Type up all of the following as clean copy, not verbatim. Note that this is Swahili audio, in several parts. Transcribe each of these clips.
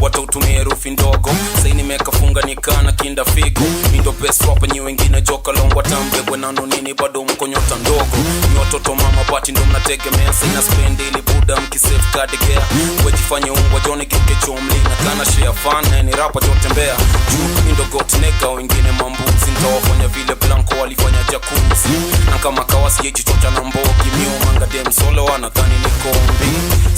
wata utumie rufi ndogo. Sai nimekafunga nikana kinda figo. Mindo best rapper nyi wengine joka longwa tambebwe nano nini bado mko nyota ndogo. Ni watoto mama bati ndo mnategemea. Sina spend ili buda mkisafeguard gea. Wejifanye ungwa jone kiuke chomli. Na kana share fan na ni rapa jotembea. Juu mindo got nega wengine mambuzi. Ntawafanya vile Blanco walifanya jacuzzi. Na kama kawasi yechi chocha na mbogi. Miu manga dem solo wanadhani ni kombi.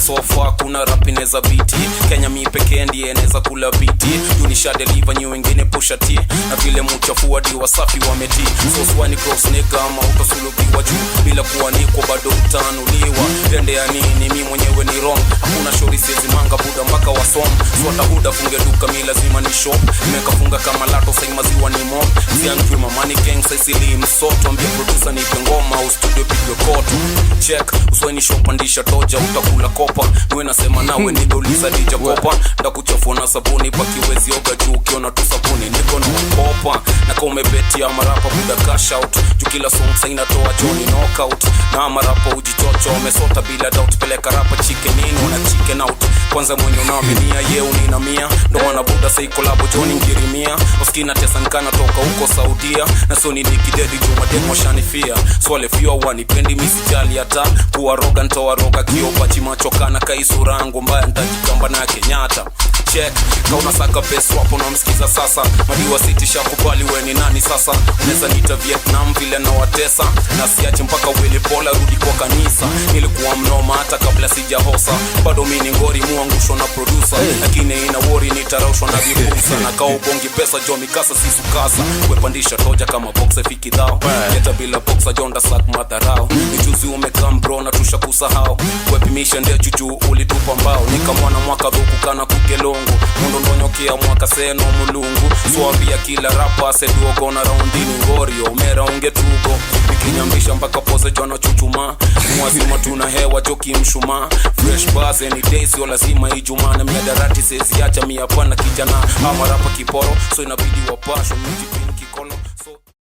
So far kuna rapineza biti. Kenya mi peke ndiye neza kula biti. Yunisha deliver nyi wengine pusha T. Na vile mchafua di wasafi wameti. So swani cross nigga ama utasulubiwa juu. Bila kuanikwa bado utanuliwa. Dende ya nini mi mwenyewe ni wrong. Hakuna shori sezi manga buda mpaka wasom. Swata huda funge duka mi lazima ni shop. Nimekafunga kama lato sai maziwa ni mop. Sianjui mamani gang sai sili msoto. Ambia producer nipe ngoma au studio pigwe koto. Check uswani shop andisha toja utakula kopa. Nwe nasema nawe ni doliza dija kopa. Ndakuchafua na sabuni pakiwezi oga juu ukiona tu sabuni niko na wakopa. Na kome beti ya marapa buda cash out. Juu kila song sa inatoa Johnny knockout. Na marapa ujichocho umesota bila doubt. Peleka rapa chicken in una chicken out. Kwanza mwenye unaaminia ye unina mia. Ndo wana buda say kolabo Johnny ngirimia. Oskina tesa nkana toka huko Saudia. Na soni nikidedi juma demo shanifia. Swale fiwa wanipendi misijali hata. Kuwa roga ntoa roga kiopa chimachokana kaisura angu mbaya ntajikamba na Kenyatta. Check, kauna saka best wapo na msikiza sasa. Madiwa city shakubali we ni nani sasa. Neza nita Vietnam vile na watesa. Na siache mpaka Willy Pola rudi kwa kanisa. Nilikuwa mnoma hata kabla sijahosa. Bado mini ngori muangusho na producer. Lakini ina worry nitaraushwa na vipusa. Na kao bongi pesa jo mikasa sisukasa. Wepandisha toja kama boxe fiki dhao. Leta bila boxa jonda sak madharao. Nijuzi umekam bro na tusha kusahau. Wepimisha ndia chuchu ulitupa mbao. Nikamwana mwaka dhuku kana kukelongo. Mundo ndonyokia mwaka seno mulungu. Swambia kila rapa seduogo na raundini ngorio. Umera ungetugo. Nikinyambisha mpaka pose jona chuchuma. Mwazima tuna hewa joki mshuma. Fresh bars any day sio lazima Ijumaa. Na miadarati sezi acha miapana kijana. Ama rapa kiporo so inabidi wapasho.